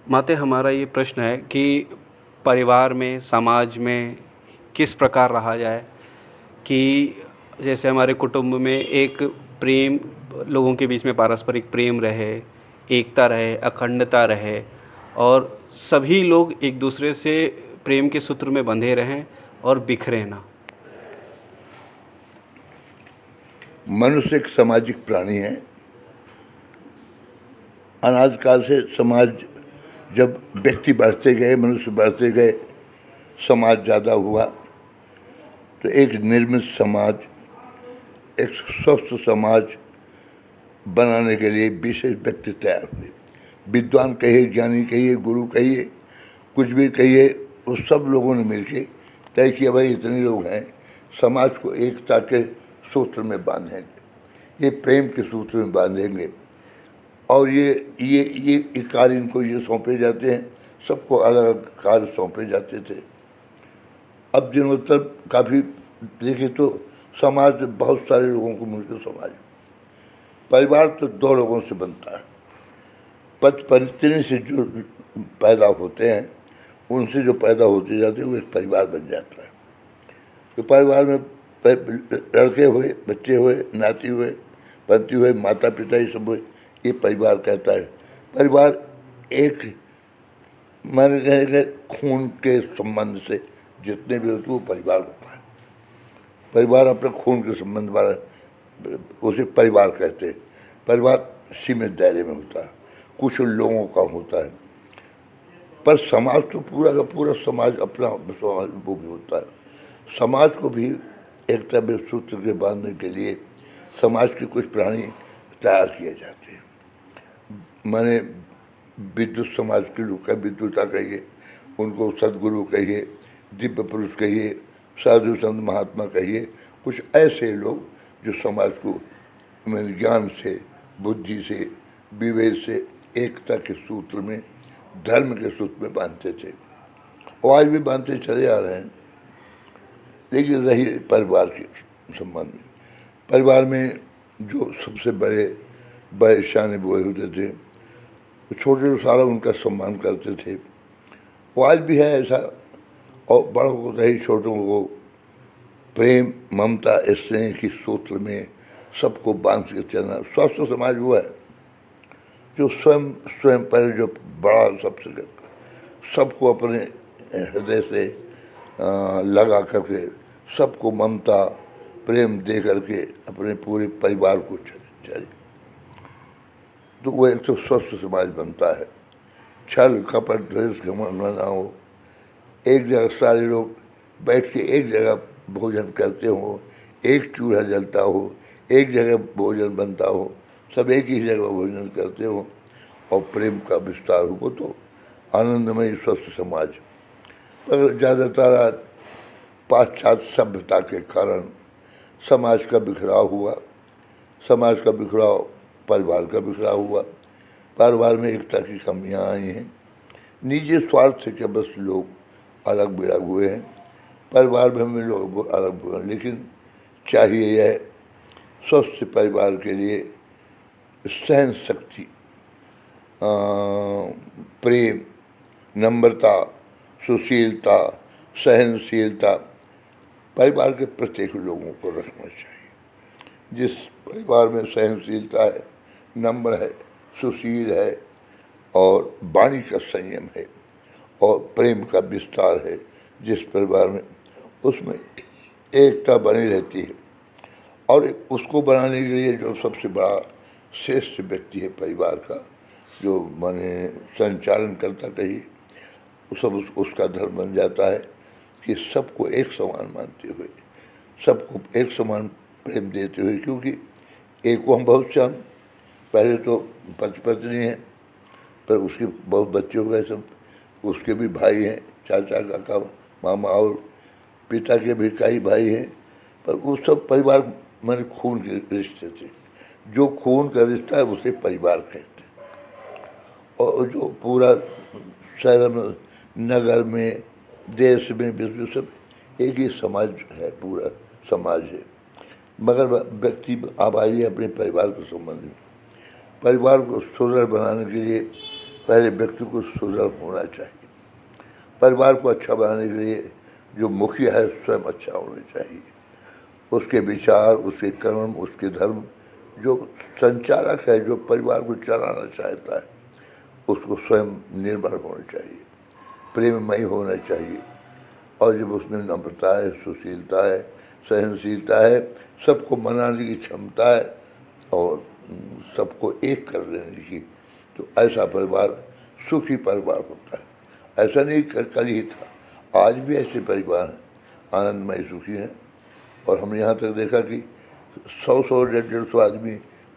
माते हमारा ये प्रश्न है कि परिवार में, समाज में किस प्रकार रहा जाए कि जैसे हमारे कुटुंब में एक प्रेम, लोगों के बीच में पारस्परिक प्रेम रहे, एकता रहे, अखंडता रहे और सभी लोग एक दूसरे से प्रेम के सूत्र में बंधे रहें और बिखरें ना। मनुष्य एक सामाजिक प्राणी है। अनादि काल से समाज, जब व्यक्ति बढ़ते गए, मनुष्य बढ़ते गए, समाज ज़्यादा हुआ तो एक निर्मित समाज, एक स्वस्थ समाज बनाने के लिए विशेष व्यक्ति तैयार हुए। विद्वान कहिए, ज्ञानी कहिए, गुरु कहिए, कुछ भी कहिए, उस सब लोगों ने मिलकर तय किया भाई इतने लोग हैं, समाज को एकता के सूत्र में बांधेंगे, ये प्रेम के सूत्र में बांधेंगे। और ये कार्य इनको ये सौंपे जाते हैं, सबको अलग अलग कार्य सौंपे जाते थे। अब दिनों तक काफ़ी देखे तो समाज में बहुत सारे लोगों को मिलकर समाज, परिवार तो दो लोगों से बनता है। पति पत्नी से जो पैदा होते हैं, उनसे जो पैदा होते जाते हैं वो एक परिवार बन जाता है। तो परिवार में लड़के हुए, बच्चे हुए, नाती हुए, पति हुए, माता पिता, ये सब हुए, ये परिवार कहता है। परिवार एक माने गए खून के संबंध से जितने भी होते वो परिवार होता है। परिवार अपने खून के संबंध वाला, उसे परिवार कहते हैं। परिवार सीमित दायरे में होता है, कुछ लोगों का होता है, पर समाज तो पूरा का पूरा समाज अपना समाज वो भी होता है। समाज को भी एकता में सूत्र के बांधने के लिए समाज के कुछ प्राणी तैयार किए जाते हैं। माने विद्युत समाज के लोग का विद्युता कहिए, उनको सदगुरु कहिए, दिव्य पुरुष कहिए, साधु संत महात्मा कहिए, कुछ ऐसे लोग जो समाज को ज्ञान से, बुद्धि से, विवेक से एकता के सूत्र में, धर्म के सूत्र में बांधते थे और आज भी बांधते चले आ रहे हैं। लेकिन रही परिवार के संबंध में, परिवार में जो सबसे बड़े शान बुए होते थे, छोटे तो सारा उनका सम्मान करते थे। वो आज भी है ऐसा, और बड़ों को रही छोटों को प्रेम, ममता, स्नेह की सूत्र में सबको बांध के चलना। स्वस्थ समाज वो है जो स्वयं पहले जो बड़ा सबसे सबको अपने हृदय से लगा करके, सबको ममता प्रेम दे करके अपने पूरे परिवार को चले, तो वो एक तो स्वस्थ समाज बनता है। छल कपट द्वेष घमंड ना हो, एक जगह सारे लोग बैठ के एक जगह भोजन करते हो, एक चूल्हा जलता हो, एक जगह भोजन बनता हो, सब एक ही जगह भोजन करते हो और प्रेम का विस्तार हो, तो आनंदमय स्वस्थ समाज। पर ज़्यादातर पाश्चात्य सभ्यता के कारण समाज का बिखराव हुआ, समाज का बिखराव, परिवार का बिखराव हुआ। परिवार में एकता की कमियां आई हैं, निजी स्वार्थ से क्या बस लोग अलग बिलग हुए हैं। परिवार में हम लोग अलग हुए, लेकिन चाहिए यह स्वस्थ परिवार के लिए सहन शक्ति, प्रेम, नम्रता, सुशीलता, सहनशीलता परिवार के प्रत्येक लोगों को रखना चाहिए। जिस परिवार में सहनशीलता है, नम्र है, सुशील है और वाणी का संयम है और प्रेम का विस्तार है, जिस परिवार में, उसमें एकता बनी रहती है। और उसको बनाने के लिए जो सबसे बड़ा श्रेष्ठ व्यक्ति है परिवार का, जो माने संचालन करता कहिए, सब उसका धर्म बन जाता है कि सबको एक समान मानते हुए, सबको एक समान प्रेम देते हुए, क्योंकि एक को हम बहुत से, हम पहले तो पति पत्नी हैं, पर उसके बहुत बच्चे हो गए सब, उसके भी भाई हैं, चाचा काका मामा, और पिता के भी कई भाई हैं, पर वो सब परिवार माने खून के रिश्ते थे। जो खून का रिश्ता है उसे परिवार कहते हैं। और जो पूरा शहर में, नगर में, देश में, विश्व में, सब एक ही समाज है, पूरा समाज है। मगर व्यक्ति आबादी अपने परिवार के संबंध में, परिवार को सुदृढ़ बनाने के लिए पहले व्यक्ति को सुदृढ़ होना चाहिए। परिवार को अच्छा बनाने के लिए जो मुखिया है स्वयं अच्छा होना चाहिए। उसके विचार, उसके कर्म, उसके धर्म, जो संचालक है, जो परिवार को चलाना चाहता है, उसको स्वयं निर्मल होना चाहिए, प्रेममय होना चाहिए। और जब उसमें नम्रता है, सुशीलता है, सहनशीलता है, सबको मनाने की क्षमता है और सबको एक कर लेने की, तो ऐसा परिवार सुखी परिवार होता है। ऐसा नहीं कल ही था, आज भी ऐसे परिवार हैं, आनंदमय सुखी हैं। और हमने यहाँ तक देखा कि 100 150 आदमी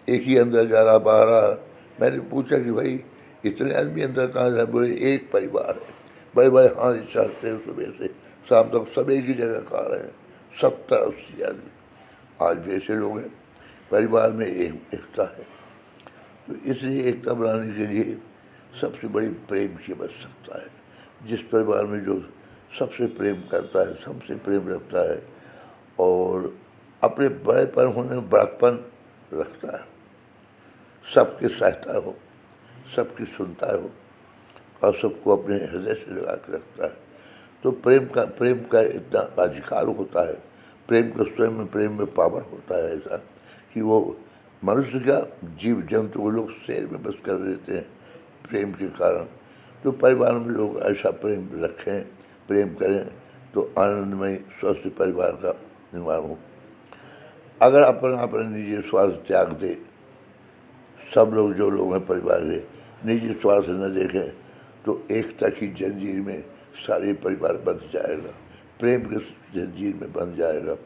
एक ही अंदर जा रहा, बाहर आ रहा। मैंने पूछा कि भाई इतने आदमी अंदर कहाँ जा, बोले एक परिवार है, बड़े बड़े हाथ चढ़ते हैं, सुबह से शाम तक सब एक ही जगह खा रहे हैं, 70 80 आदमी। आज भी ऐसे लोग हैं, परिवार में एकता है। तो इसलिए एकता बनाने के लिए सबसे बड़ी प्रेम की आवश्यकता है। जिस परिवार में जो सबसे प्रेम करता है, सबसे प्रेम रखता है और अपने बड़ेपन होने में बड़कपन रखता है, सबकी सहायता हो, सबकी सुनता हो और सबको अपने हृदय से लगा के रखता है, तो प्रेम का इतना अधिकार होता है। प्रेम का स्वयं में प्रेम में पावर होता है ऐसा कि वो मनुष्य का जीव जंतु को लोग शहर में बस कर देते हैं प्रेम के कारण। तो परिवार में लोग ऐसा प्रेम रखें, प्रेम करें, तो आनंदमय स्वस्थ परिवार का निर्माण हो। अगर अपना निजी स्वार्थ त्याग दे, सब लोग जो लोग हैं परिवार में निजी स्वार्थ न देखें, तो एकता की जंजीर में सारे परिवार बंध जाएगा, प्रेम के जंजीर में बंध जाएगा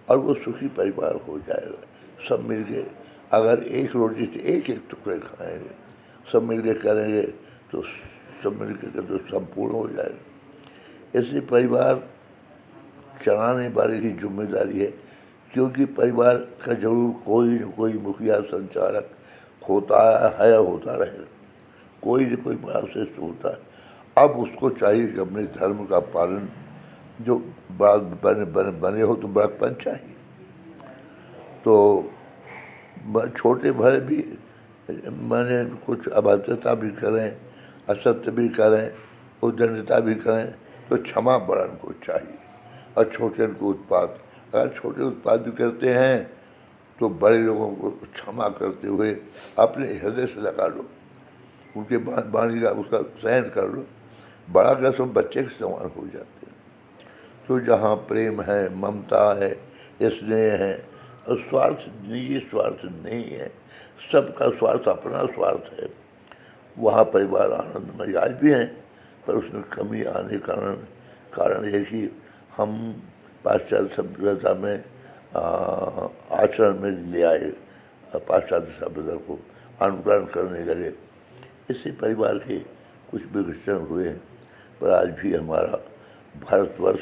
और वो सुखी परिवार हो जाएगा। सब मिलके अगर एक रोटी से एक एक टुकड़े खाएंगे, सब मिलके करेंगे, तो सब मिलके तो संपूर्ण हो जाएगा। इसलिए परिवार चलाने वाले की जिम्मेदारी है, क्योंकि परिवार का जरूर कोई न कोई मुखिया संचालक होता है या होता रहेगा, कोई न कोई बड़ा श्रेष्ठ होता है। अब उसको चाहिए कि अपने धर्म का पालन, जो बने हो तो बड़कपन चाहिए। तो छोटे बड़े भी मैंने कुछ अभद्रता भी करें, असत्य भी करें, उद्दंडता भी करें, तो क्षमा बड़न को चाहिए। और छोटे को उत्पाद, अगर छोटे उत्पाद भी करते हैं तो बड़े लोगों को क्षमा करते हुए अपने हृदय से लगा लो, उनके वाणी का उसका सहन कर लो। बड़ा का सब बच्चे के समान हो जाते हैं। तो जहाँ प्रेम है, ममता है, स्नेह है और स्वार्थ, निजी स्वार्थ नहीं है, सबका स्वार्थ अपना स्वार्थ है, वहाँ परिवार आनंदमय आज भी हैं। पर उसमें कमी आने कारण यह कि हम पाश्चात्य सभ्यता में आचरण में ले आए, पाश्चात्य सभ्यता को अनुकरण करने लगे, इससे परिवार के कुछ विघटन हुए हैं। पर आज भी हमारा भारतवर्ष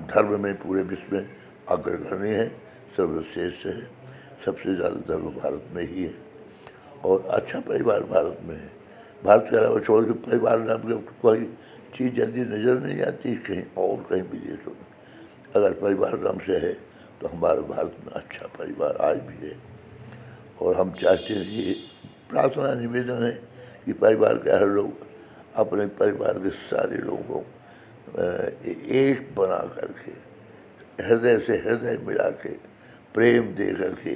धर्म में पूरे विश्व में अग्रगण्य है, सर्वश्रेष्ठ है, सबसे ज़्यादा धर्म भारत में ही है और अच्छा परिवार भारत में है। भारत के अलावा छोड़ के परिवार नाम की कोई चीज़ जल्दी नज़र नहीं आती कहीं और, कहीं विदेशों में। अगर परिवार नाम से है तो हमारे भारत में अच्छा परिवार आज भी है। और हम चाहते हैं, ये प्रार्थना निवेदन है कि परिवार के हर लोग अपने परिवार के सारे लोगों को एक बना करके, हृदय से हृदय मिला के, प्रेम दे करके,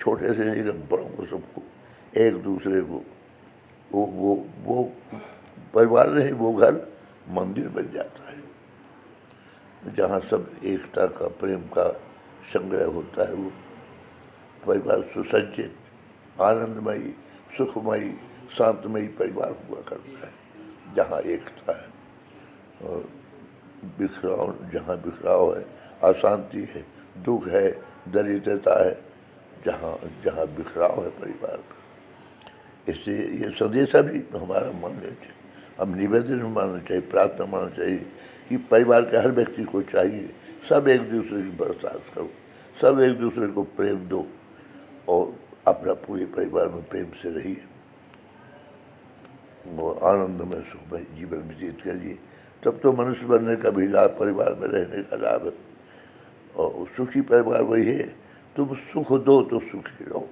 छोटे से लेकर बड़ों को सबको एक दूसरे को, वो परिवार नहीं, वो घर मंदिर बन जाता है जहाँ सब एकता का, प्रेम का संग्रह होता है। वो परिवार सुसज्जित, आनंदमयी, सुखमयी, शांतमयी परिवार हुआ करता है जहाँ एकता है। और जहाँ बिखराव है, अशांति है, दुख है, दरिद्रता है, जहाँ बिखराव है परिवार का। इसलिए ये संदेशा भी हमारा मानना चाहिए, हम निवेदन मानना चाहिए, प्रार्थना मानना चाहिए कि परिवार के हर व्यक्ति को चाहिए सब एक दूसरे की बरसात करो, सब एक दूसरे को प्रेम दो और अपना पूरे परिवार में प्रेम से रहिए और आनंदमय सुखमय जीवन व्यतीत करिए। तब तो मनुष्य बनने का भी लाभ, परिवार में रहने का लाभ है। और सुखी परिवार वही है, तुम सुख दो तो सुखी रहो।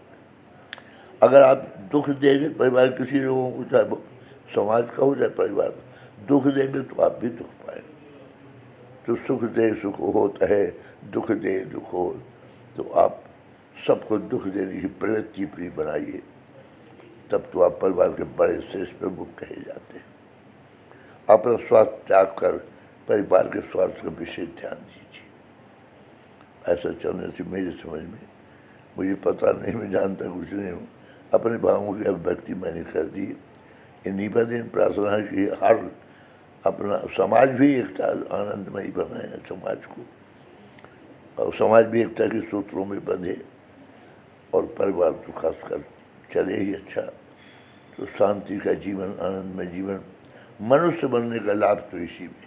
अगर आप दुख देंगे परिवार किसी लोगों को, चाहे वो समाज का हो चाहे परिवार का, दुख देंगे तो आप भी दुख पाएंगे। तो सुख दे सुख होत है, दुख दे दुख हो। तो आप सबको दुख देने की प्रवृत्ति प्रिय बनाइए, तब तो आप परिवार के बड़े श्रेष्ठ प्रमुख कहे जाते हैं। अपना स्वार्थ त्याग कर परिवार के स्वार्थ का विशेष ध्यान दीजिए। ऐसा चलने से मेरी समझ में, मुझे पता नहीं, मैं जानता कुछ नहीं हूँ, अपने भावों की अभिव्यक्ति मैंने कर दी। इन्हीं पर दिन प्रार्थना है कि हर अपना समाज भी एकता आनंदमयी बनाए समाज को, और समाज भी एकता के सूत्रों में बंधे, और परिवार तो खासकर चले ही अच्छा। तो शांति का जीवन, आनंदमय जीवन, मनुष्य बनने का लाभ तो इसी में।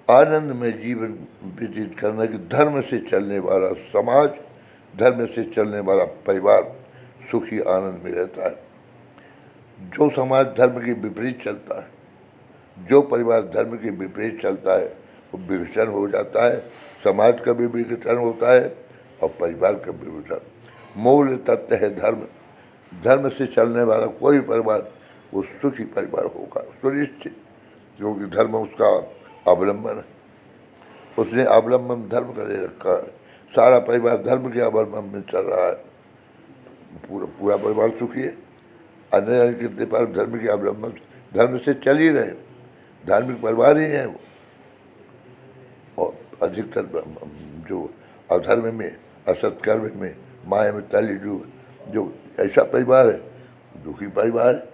आनंदमय जीवन व्यतीत करना कि धर्म से चलने वाला समाज, धर्म से चलने वाला परिवार सुखी आनंद में रहता है। जो समाज धर्म के विपरीत चलता है, जो परिवार धर्म के विपरीत चलता है, वो विघटन हो जाता है। समाज का भी विघटन होता है और परिवार का भी विघटन। मूल तत्व है धर्म। धर्म से चलने वाला कोई परिवार वो सुखी परिवार होगा सुनिश्चित, क्योंकि धर्म उसका अवलंबन है। उसने अवलंबन धर्म का ले रखा है। सारा परिवार धर्म के अवलंबन में चल रहा है, पूरा परिवार सुखी है। अन्य कितने पर धर्म के अवलंबन, धर्म से चल ही रहे, धार्मिक परिवार ही है वो। और अधिकतर जो अधर्म में, असत्कर्म में, माया में तले जो ऐसा परिवार है, दुखी परिवार है,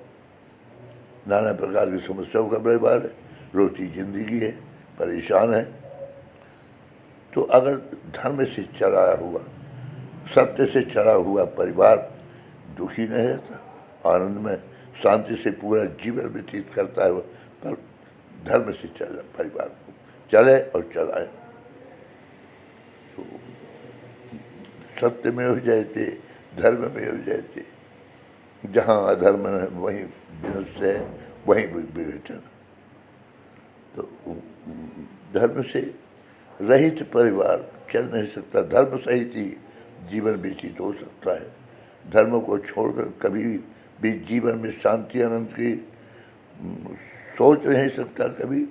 नाना प्रकार की समस्याओं का परिवार है, रोती जिंदगी है, परेशान है। तो अगर धर्म से चलाया हुआ, सत्य से चला हुआ परिवार दुखी नहीं रहता, आनंद में शांति से पूरा जीवन व्यतीत करता है। पर धर्म से चला परिवार को चले और चलाए। तो सत्य में हो जाते, धर्म में हो जाते। जहाँ अधर्म है वहीं विनष्ट है, वहीं विघटन। तो धर्म से रहित परिवार चल नहीं सकता, धर्म सहित ही जीवन व्यतीत हो सकता है। धर्म को छोड़कर कभी भी जीवन में शांति आनंद की सोच नहीं सकता कभी।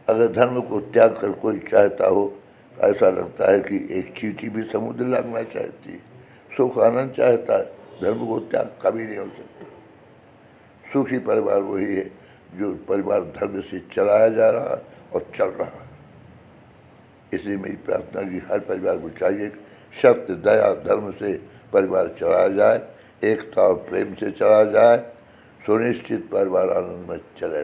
अगर धर्म को त्याग कर कोई चाहता हो, ऐसा लगता है कि एक चींटी भी समुद्र लगना चाहती है। सुख आनंद चाहता है, धर्म को त्याग कभी नहीं हो सकता। सुखी परिवार वही है जो परिवार धर्म से चलाया जा रहा है और चल रहा है। इसलिए मेरी प्रार्थना की हर परिवार को चाहिए कि सत्य, दया, धर्म से परिवार चलाया जाए, एकता और प्रेम से चला जाए, सुनिश्चित परिवार आनंद में चले।